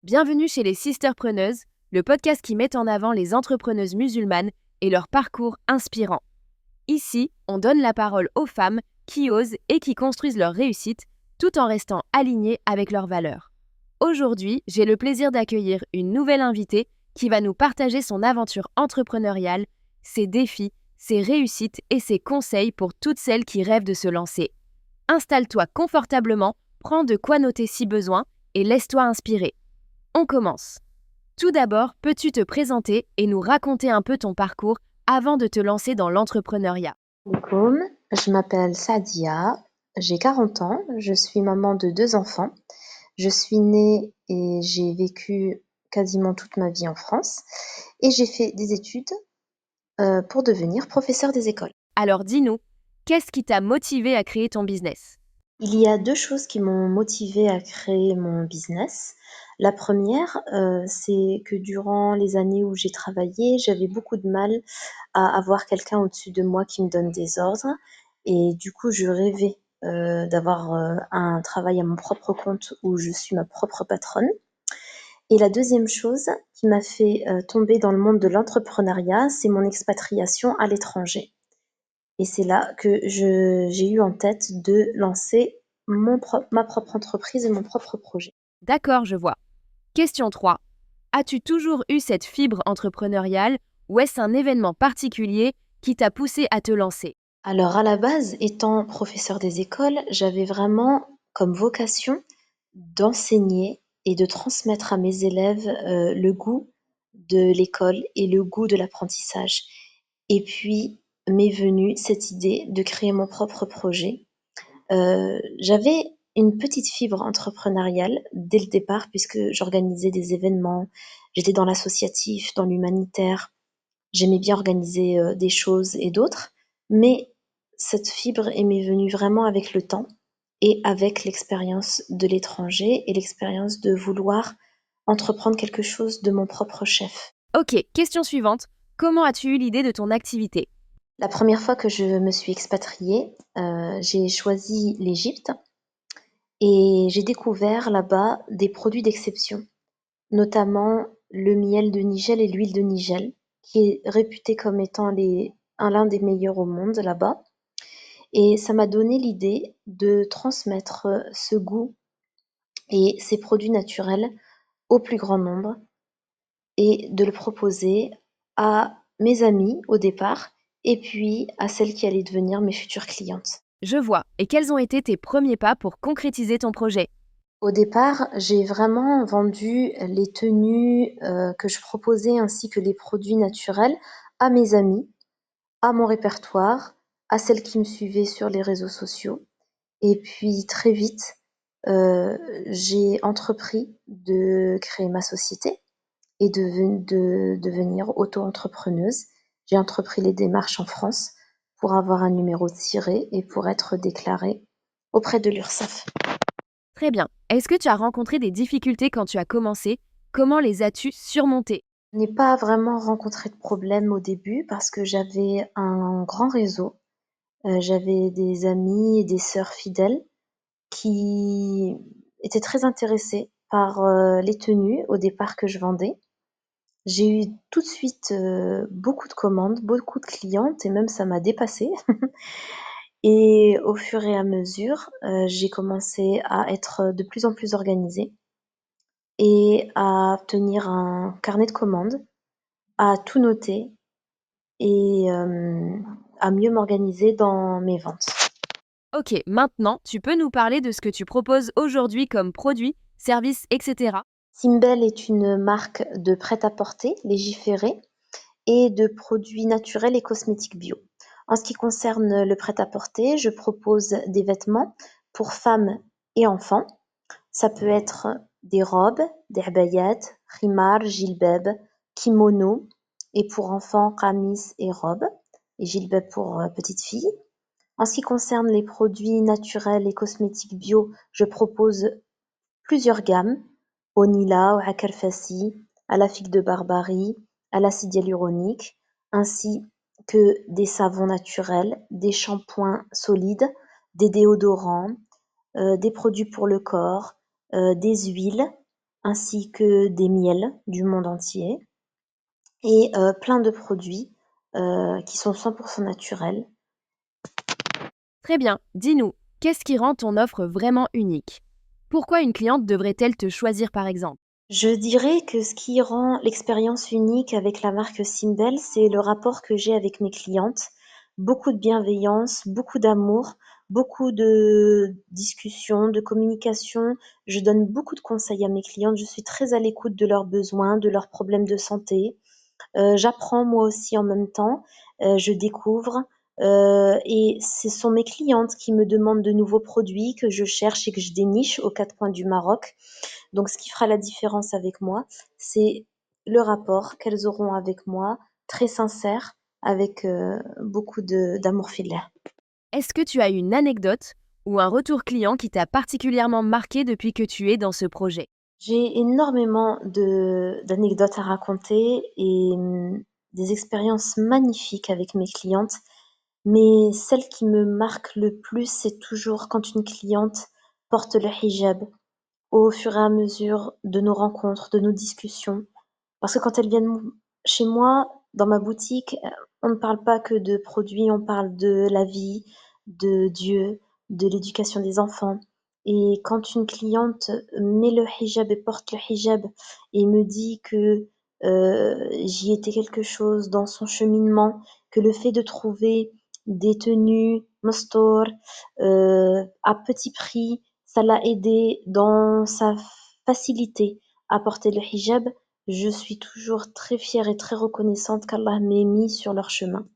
Bienvenue chez les Sisterpreneuses, le podcast qui met en avant les entrepreneuses musulmanes et leur parcours inspirant. Ici, on donne la parole aux femmes qui osent et qui construisent leur réussite tout en restant alignées avec leurs valeurs. Aujourd'hui, j'ai le plaisir d'accueillir une nouvelle invitée qui va nous partager son aventure entrepreneuriale, ses défis, ses réussites et ses conseils pour toutes celles qui rêvent de se lancer. Installe-toi confortablement, prends de quoi noter si besoin et laisse-toi inspirer. On commence. Tout d'abord, peux-tu te présenter et nous raconter un peu ton parcours avant de te lancer dans l'entrepreneuriat? Alaikum, je m'appelle Sadia, j'ai 40 ans, je suis maman de 2 enfants. Je suis née et j'ai vécu quasiment toute ma vie en France et j'ai fait des études pour devenir professeur des écoles. Alors dis-nous, qu'est-ce qui t'a motivé à créer ton business? Il y a 2 choses qui m'ont motivée à créer mon business. La première, c'est que durant les années où j'ai travaillé, j'avais beaucoup de mal à avoir quelqu'un au-dessus de moi qui me donne des ordres et du coup, je rêvais, d'avoir, un travail à mon propre compte où je suis ma propre patronne. Et la deuxième chose qui m'a fait, tomber dans le monde de l'entrepreneuriat, c'est mon expatriation à l'étranger. Et c'est là que j'ai eu en tête de lancer ma propre entreprise et mon propre projet. D'accord, je vois. Question 3. As-tu toujours eu cette fibre entrepreneuriale ou est-ce un événement particulier qui t'a poussé à te lancer? Alors à la base, étant professeur des écoles, j'avais vraiment comme vocation d'enseigner et de transmettre à mes élèves, le goût de l'école et le goût de l'apprentissage. Et puis m'est venue cette idée de créer mon propre projet. J'avais une petite fibre entrepreneuriale dès le départ puisque j'organisais des événements, j'étais dans l'associatif, dans l'humanitaire, j'aimais bien organiser, des choses et d'autres, mais cette fibre m'est venue vraiment avec le temps et avec l'expérience de l'étranger et l'expérience de vouloir entreprendre quelque chose de mon propre chef. Ok, question suivante. Comment as-tu eu l'idée de ton activité? La première fois que je me suis expatriée, j'ai choisi l'Égypte et j'ai découvert là-bas des produits d'exception, notamment le miel de Nigel et l'huile de Nigel, qui est réputé comme étant l'un des meilleurs au monde là-bas. Et ça m'a donné l'idée de transmettre ce goût et ces produits naturels au plus grand nombre et de le proposer à mes amis au départ et puis à celles qui allaient devenir mes futures clientes. Je vois. Et quels ont été tes premiers pas pour concrétiser ton projet? Au départ, j'ai vraiment vendu les tenues, que je proposais ainsi que les produits naturels à mes amis, à mon répertoire, à celles qui me suivaient sur les réseaux sociaux et puis très vite, heu, j'ai entrepris de créer ma société et de devenir auto-entrepreneuse. J'ai entrepris les démarches en France pour avoir un numéro de siret et pour être déclarée auprès de l'URSSAF. Très bien. Est-ce que tu as rencontré des difficultés quand tu as commencé? Comment les as-tu surmontées? Je n'ai pas vraiment rencontré de problème au début parce que j'avais un grand réseau. J'avais des amis et des sœurs fidèles qui étaient très intéressés par, les tenues au départ que je vendais. J'ai eu tout de suite, beaucoup de commandes, beaucoup de clientes et même ça m'a dépassée et au fur et à mesure, j'ai commencé à être de plus en plus organisée et à tenir un carnet de commandes, à tout noter et à mieux m'organiser dans mes ventes. Ok, maintenant, tu peux nous parler de ce que tu proposes aujourd'hui comme produits, services, etc. Simbel est une marque de prêt-à-porter légiféré et de produits naturels et cosmétiques bio. En ce qui concerne le prêt-à-porter, je propose des vêtements pour femmes et enfants. Ça peut être des robes, des abayat, khimar, jilbab, kimono et pour enfants, qamis et robes et jilbab pour petites filles. En ce qui concerne les produits naturels et cosmétiques bio, je propose plusieurs gammes, au Nila, au Akalfassi, à la figue de Barbarie, à l'acide hyaluronique, ainsi que des savons naturels, des shampoings solides, des déodorants, des produits pour le corps, des huiles ainsi que des miels du monde entier et plein de produits qui sont 100% naturels. Très bien, dis-nous, qu'est-ce qui rend ton offre vraiment unique? Pourquoi une cliente devrait-elle te choisir par exemple? Je dirais que ce qui rend l'expérience unique avec la marque Simbel, c'est le rapport que j'ai avec mes clientes. Beaucoup de bienveillance, beaucoup d'amour, beaucoup de discussions, de communication. Je donne beaucoup de conseils à mes clientes. Je suis très à l'écoute de leurs besoins, de leurs problèmes de santé. J'apprends moi aussi en même temps, je découvre, et ce sont mes clientes qui me demandent de nouveaux produits que je cherche et que je déniche aux 4 coins du Maroc. Donc ce qui fera la différence avec moi, c'est le rapport qu'elles auront avec moi, très sincère, avec beaucoup d'amour filaire. Est-ce que tu as une anecdote ou un retour client qui t'a particulièrement marqué depuis que tu es dans ce projet? J'ai énormément d'anecdotes à raconter et des expériences magnifiques avec mes clientes. Mais celle qui me marque le plus, c'est toujours quand une cliente porte le hijab au fur et à mesure de nos rencontres, de nos discussions. Parce que quand elles viennent chez moi, dans ma boutique, on ne parle pas que de produits, on parle de la vie, de Dieu, de l'éducation des enfants. Et quand une cliente met le hijab et porte le hijab et me dit que j'y étais quelque chose dans son cheminement, que le fait de trouver des tenues mastour à petit prix, ça l'a aidé dans sa facilité à porter le hijab, je suis toujours très fière et très reconnaissante qu'Allah m'ait mis sur leur chemin.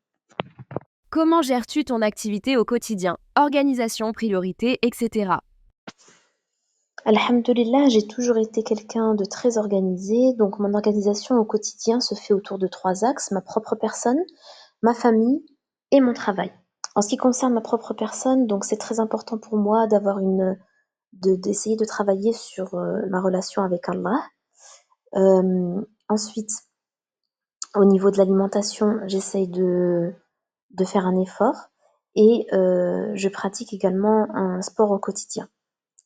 Comment gères-tu ton activité au quotidien? Organisation, priorité, etc. Alhamdulillah, j'ai toujours été quelqu'un de très organisé, donc mon organisation au quotidien se fait autour de 3 axes, ma propre personne, ma famille et mon travail. En ce qui concerne ma propre personne, donc c'est très important pour moi d'essayer de travailler sur ma relation avec Allah. Ensuite, au niveau de l'alimentation, j'essaye de faire un effort et je pratique également un sport au quotidien,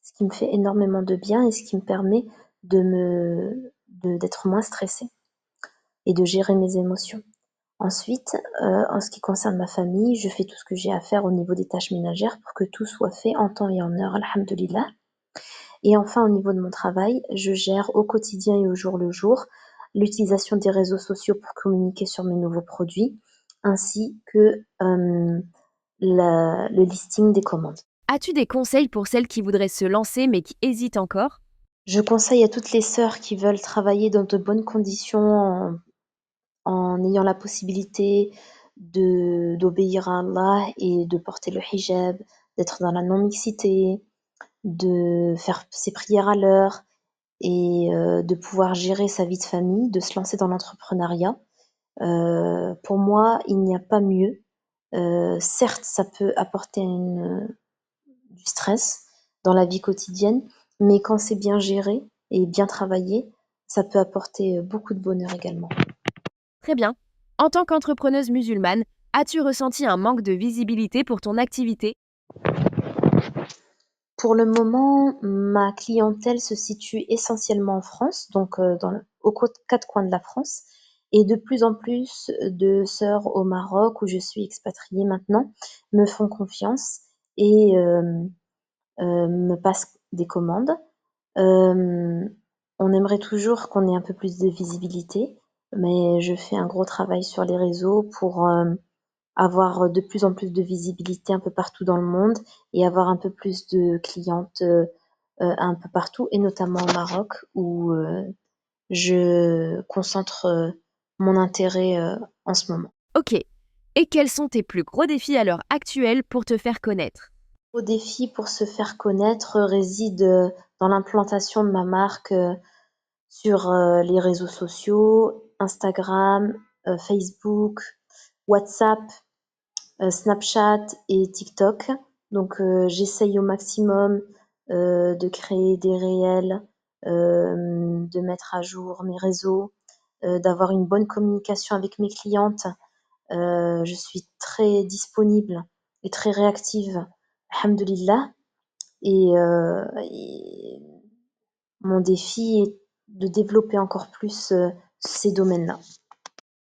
ce qui me fait énormément de bien et ce qui me permet d'être moins stressée et de gérer mes émotions. Ensuite, en ce qui concerne ma famille, je fais tout ce que j'ai à faire au niveau des tâches ménagères pour que tout soit fait en temps et en heure, alhamdulillah. Et enfin, au niveau de mon travail, je gère au quotidien et au jour le jour l'utilisation des réseaux sociaux pour communiquer sur mes nouveaux produits, ainsi que le listing des commandes. As-tu des conseils pour celles qui voudraient se lancer mais qui hésitent encore? Je conseille à toutes les sœurs qui veulent travailler dans de bonnes conditions en ayant la possibilité d'obéir à Allah et de porter le hijab, d'être dans la non-mixité, de faire ses prières à l'heure et de pouvoir gérer sa vie de famille, de se lancer dans l'entrepreneuriat. Pour moi, il n'y a pas mieux. Certes, ça peut apporter du stress dans la vie quotidienne, mais quand c'est bien géré et bien travaillé, ça peut apporter beaucoup de bonheur également. Très bien. En tant qu'entrepreneuse musulmane, as-tu ressenti un manque de visibilité pour ton activité? Pour le moment, ma clientèle se situe essentiellement en France, donc aux 4 coins de la France, et de plus en plus de sœurs au Maroc, où je suis expatriée maintenant, me font confiance et me passent des commandes. Euh, on aimerait toujours qu'on ait un peu plus de visibilité, mais je fais un gros travail sur les réseaux pour avoir de plus en plus de visibilité un peu partout dans le monde et avoir un peu plus de clientes un peu partout, et notamment au Maroc, où je concentre mon intérêt en ce moment. Ok. Et quels sont tes plus gros défis à l'heure actuelle pour te faire connaître? Le défi pour se faire connaître réside dans l'implantation de ma marque sur les réseaux sociaux, Instagram, Facebook, WhatsApp, Snapchat et TikTok. Donc j'essaye au maximum de créer des réels, de mettre à jour mes réseaux, d'avoir une bonne communication avec mes clientes. Je suis très disponible et très réactive, alhamdulillah. Et mon défi est de développer encore plus ces domaines-là.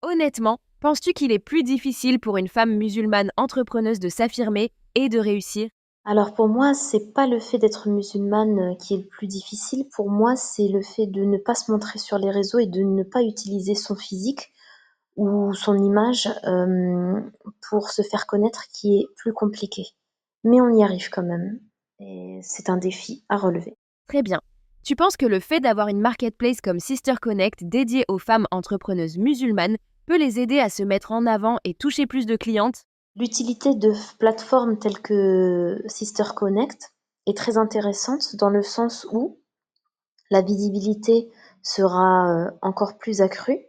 Honnêtement, penses-tu qu'il est plus difficile pour une femme musulmane entrepreneuse de s'affirmer et de réussir? Alors pour moi, c'est pas le fait d'être musulmane qui est le plus difficile. Pour moi, c'est le fait de ne pas se montrer sur les réseaux et de ne pas utiliser son physique ou son image pour se faire connaître qui est plus compliqué. Mais on y arrive quand même et c'est un défi à relever. Très bien. Tu penses que le fait d'avoir une marketplace comme Sister Connect dédiée aux femmes entrepreneuses musulmanes peut les aider à se mettre en avant et toucher plus de clientes? L'utilité de plateformes telles que Sister Connect est très intéressante dans le sens où la visibilité sera encore plus accrue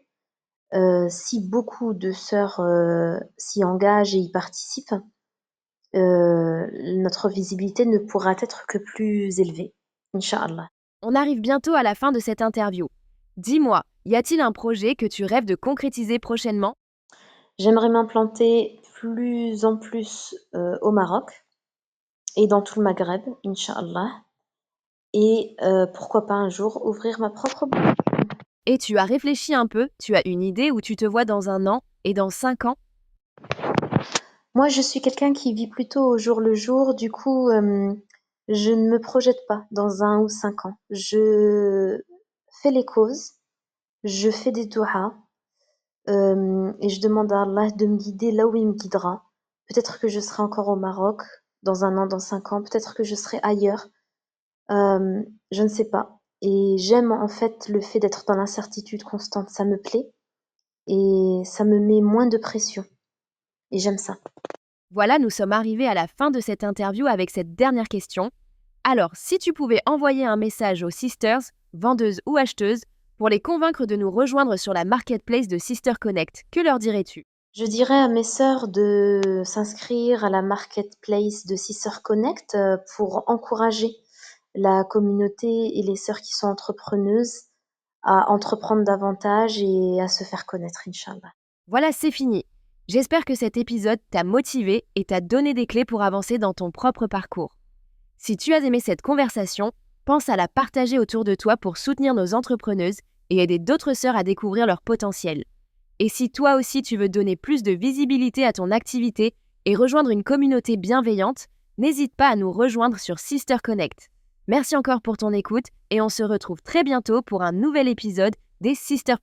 si beaucoup de sœurs s'y engagent et y participent. Notre visibilité ne pourra être que plus élevée, Inch'Allah. On arrive bientôt à la fin de cette interview. Dis-moi, y a-t-il un projet que tu rêves de concrétiser prochainement? J'aimerais m'implanter plus en plus au Maroc et dans tout le Maghreb, Inch'Allah. Et pourquoi pas un jour ouvrir ma propre boutique. Et tu as réfléchi un peu, tu as une idée où tu te vois dans 1 an et dans 5 ans? Moi, je suis quelqu'un qui vit plutôt au jour le jour, du coup, je ne me projette pas dans 1 ou 5 ans. Je fais les causes, je fais des douhas, et je demande à Allah de me guider là où il me guidera. Peut-être que je serai encore au Maroc dans 1 an, dans 5 ans, peut-être que je serai ailleurs, je ne sais pas. Et j'aime en fait le fait d'être dans l'incertitude constante, ça me plaît et ça me met moins de pression et j'aime ça. Voilà, nous sommes arrivés à la fin de cette interview avec cette dernière question. Alors, si tu pouvais envoyer un message aux sisters, vendeuses ou acheteuses, pour les convaincre de nous rejoindre sur la marketplace de Sister Connect, que leur dirais-tu? Je dirais à mes sœurs de s'inscrire à la marketplace de Sister Connect pour encourager la communauté et les sœurs qui sont entrepreneuses à entreprendre davantage et à se faire connaître, Inch'Allah. Voilà, c'est fini. J'espère que cet épisode t'a motivé et t'a donné des clés pour avancer dans ton propre parcours. Si tu as aimé cette conversation, pense à la partager autour de toi pour soutenir nos entrepreneuses et aider d'autres sœurs à découvrir leur potentiel. Et si toi aussi tu veux donner plus de visibilité à ton activité et rejoindre une communauté bienveillante, n'hésite pas à nous rejoindre sur Sister Connect. Merci encore pour ton écoute et on se retrouve très bientôt pour un nouvel épisode des Sister